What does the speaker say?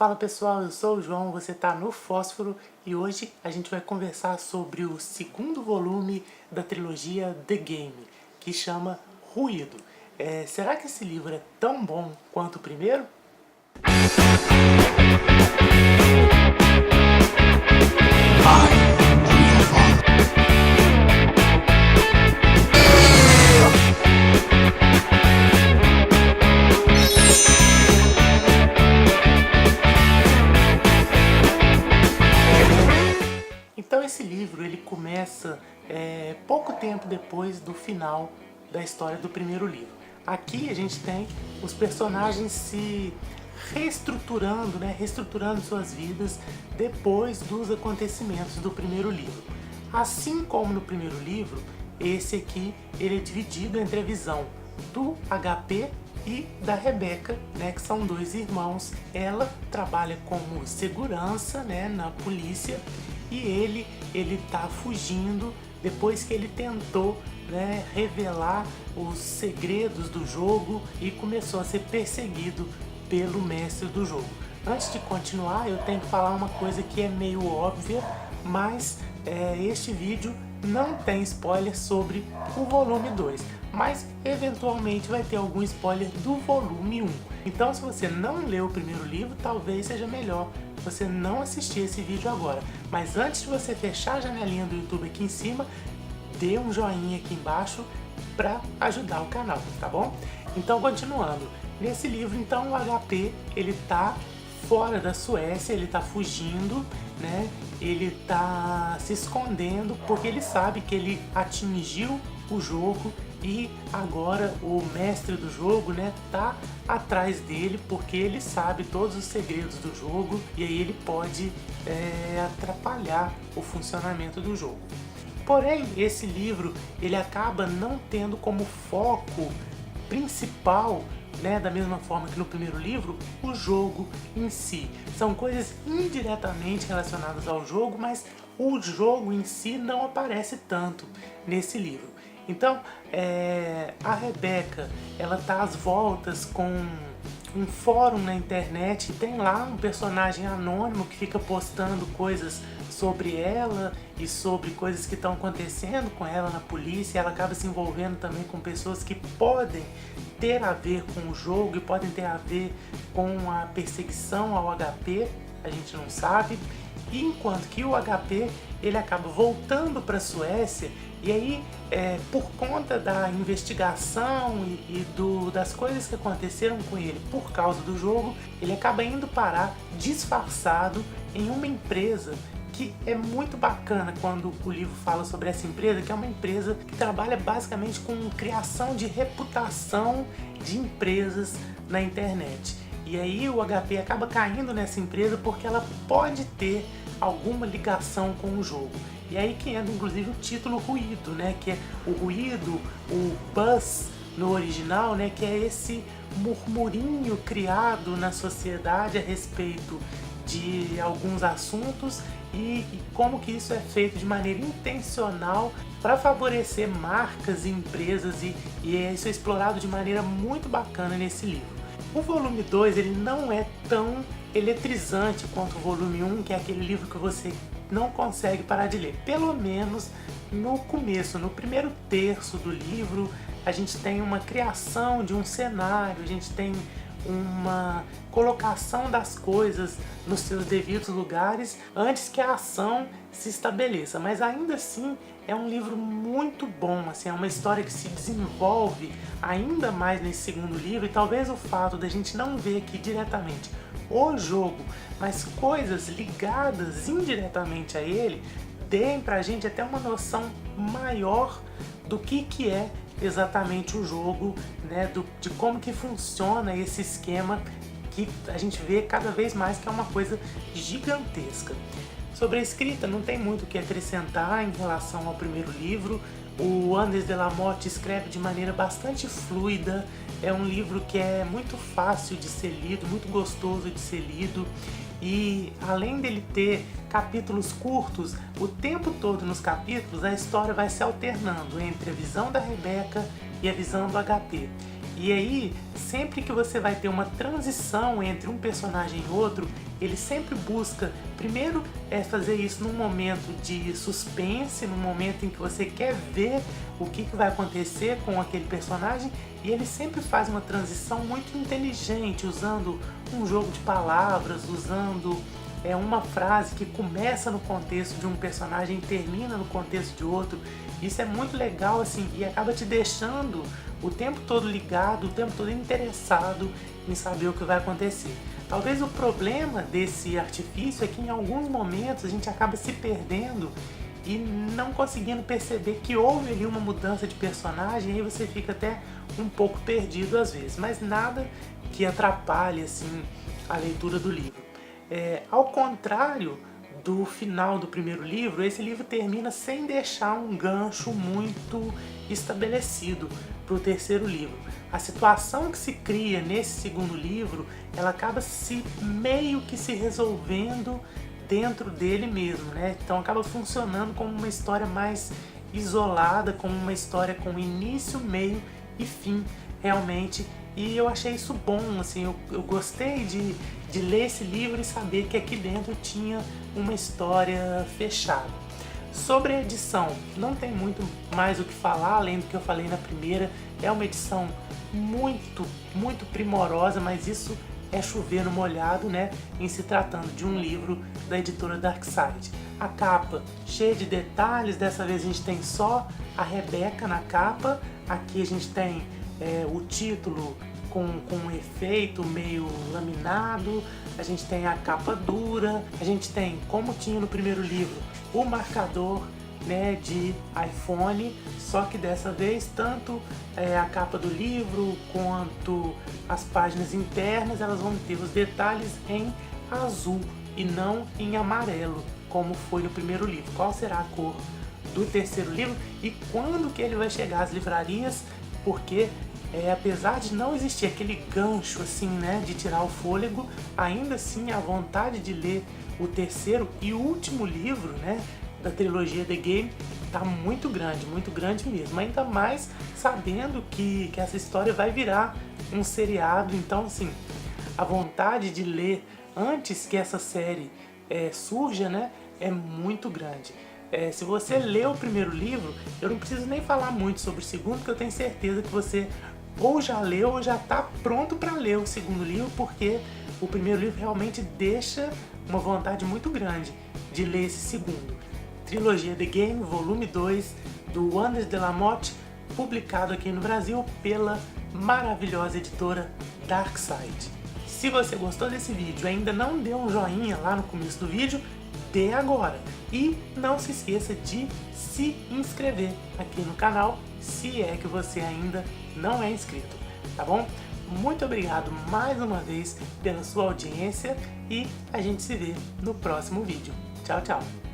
Fala pessoal, eu sou o João, você tá no Fósforo e hoje a gente vai conversar sobre o segundo volume da trilogia The Game, que chama Ruído. Será que esse livro é tão bom quanto o primeiro? Então esse livro ele começa pouco tempo depois do final da história do primeiro livro. Aqui a gente tem os personagens se reestruturando, reestruturando suas vidas depois dos acontecimentos do primeiro livro. Assim como no primeiro livro, esse aqui ele é dividido entre a visão do HP e da Rebecca, que são dois irmãos. Ela trabalha como segurança, na polícia, e ele tá fugindo depois que ele tentou, revelar os segredos do jogo e começou a ser perseguido pelo mestre do jogo. Antes de continuar, eu tenho que falar uma coisa que é meio óbvia, mas este vídeo não tem spoiler sobre o volume 2, mas eventualmente vai ter algum spoiler do volume 1. Então, se você não leu o primeiro livro, talvez seja melhor você não assistir esse vídeo agora. Mas antes de você fechar a janelinha do YouTube aqui em cima, dê um joinha aqui embaixo para ajudar o canal, tá bom? Então, continuando. Nesse livro, então, o HP, ele tá fora da Suécia, ele tá fugindo, ele tá se escondendo porque ele sabe que ele atingiu o jogo e agora o mestre do jogo, tá atrás dele porque ele sabe todos os segredos do jogo e aí ele pode atrapalhar o funcionamento do jogo. Porém, esse livro ele acaba não tendo como foco principal, da mesma forma que no primeiro livro, o jogo em si. São coisas indiretamente relacionadas ao jogo, mas o jogo em si não aparece tanto nesse livro. Então, a Rebecca, ela tá às voltas com um fórum na internet e tem lá um personagem anônimo que fica postando coisas sobre ela e sobre coisas que estão acontecendo com ela na polícia. Ela acaba se envolvendo também com pessoas que podem ter a ver com o jogo e podem ter a ver com a perseguição ao HP, a gente não sabe. E enquanto que o HP ele acaba voltando para a Suécia e aí por conta da investigação das coisas que aconteceram com ele por causa do jogo, ele acaba indo parar disfarçado em uma empresa que é muito bacana quando o livro fala sobre essa empresa, que é uma empresa que trabalha basicamente com criação de reputação de empresas na internet. E aí o HP acaba caindo nessa empresa porque ela pode ter alguma ligação com o jogo. E aí que entra inclusive o título Ruído, que é o ruído, o buzz no original, que é esse murmurinho criado na sociedade a respeito de alguns assuntos e como que isso é feito de maneira intencional para favorecer marcas e empresas e isso é explorado de maneira muito bacana nesse livro. O volume 2 ele não é tão eletrizante quanto o volume 1, que é aquele livro que você não consegue parar de ler. Pelo menos no começo, no primeiro terço do livro, a gente tem uma criação de um cenário, a gente tem uma colocação das coisas nos seus devidos lugares antes que a ação se estabeleça, mas ainda assim é um livro muito bom, é uma história que se desenvolve ainda mais nesse segundo livro, e talvez o fato da gente não ver aqui diretamente o jogo, mas coisas ligadas indiretamente a ele, deem pra gente até uma noção maior do que é exatamente o jogo, de como que funciona esse esquema que a gente vê cada vez mais que é uma coisa gigantesca. Sobre a escrita, não tem muito o que acrescentar em relação ao primeiro livro. O Anders de la Motte escreve de maneira bastante fluida, é um livro que é muito fácil de ser lido, muito gostoso de ser lido. E além dele ter capítulos curtos, o tempo todo nos capítulos a história vai se alternando entre a visão da Rebecca e a visão do HP. E aí, sempre que você vai ter uma transição entre um personagem e outro, ele sempre busca, primeiro, fazer isso num momento de suspense, num momento em que você quer ver o que vai acontecer com aquele personagem, e ele sempre faz uma transição muito inteligente, usando um jogo de palavras, usando uma frase que começa no contexto de um personagem e termina no contexto de outro. Isso é muito legal, assim, e acaba te deixando o tempo todo ligado, o tempo todo interessado em saber o que vai acontecer. Talvez o problema desse artifício é que em alguns momentos a gente acaba se perdendo e não conseguindo perceber que houve ali uma mudança de personagem, e aí você fica até um pouco perdido às vezes, mas nada que atrapalhe assim a leitura do livro. Ao contrário do final do primeiro livro, esse livro termina sem deixar um gancho muito estabelecido para o terceiro livro. A situação que se cria nesse segundo livro, ela acaba meio que se resolvendo dentro dele mesmo, né? Então acaba funcionando como uma história mais isolada, como uma história com início, meio e fim, realmente. E eu achei isso bom, assim, eu gostei de ler esse livro e saber que aqui dentro tinha uma história fechada. Sobre a edição, não tem muito mais o que falar, além do que eu falei na primeira. É uma edição muito, muito primorosa, mas isso é chover no molhado, né? Em se tratando de um livro da editora Darkside. A capa cheia de detalhes, dessa vez a gente tem só a Rebecca na capa. Aqui a gente tem o título com um efeito meio laminado, a gente tem a capa dura, a gente tem, como tinha no primeiro livro, o marcador, né, de iPhone, só que dessa vez tanto a capa do livro quanto as páginas internas, elas vão ter os detalhes em azul e não em amarelo, como foi no primeiro livro. Qual será a cor do terceiro livro e quando que ele vai chegar às livrarias? Porque apesar de não existir aquele gancho assim, né, de tirar o fôlego, ainda assim a vontade de ler o terceiro e último livro, né, da trilogia The Game tá muito grande mesmo, ainda mais sabendo que essa história vai virar um seriado. Então assim, a vontade de ler antes que essa série surja, né, é muito grande. Se você lê o primeiro livro, eu não preciso nem falar muito sobre o segundo, porque eu tenho certeza que você ou já leu ou já está pronto para ler o segundo livro, porque o primeiro livro realmente deixa uma vontade muito grande de ler esse segundo. Trilogia The Game, volume 2, do Wander de la Motte, publicado aqui no Brasil pela maravilhosa editora Darkside. Se você gostou desse vídeo e ainda não deu um joinha lá no começo do vídeo, dê agora. E não se esqueça de se inscrever aqui no canal, se é que você ainda não é inscrito, tá bom? Muito obrigado mais uma vez pela sua audiência e a gente se vê no próximo vídeo. Tchau, tchau!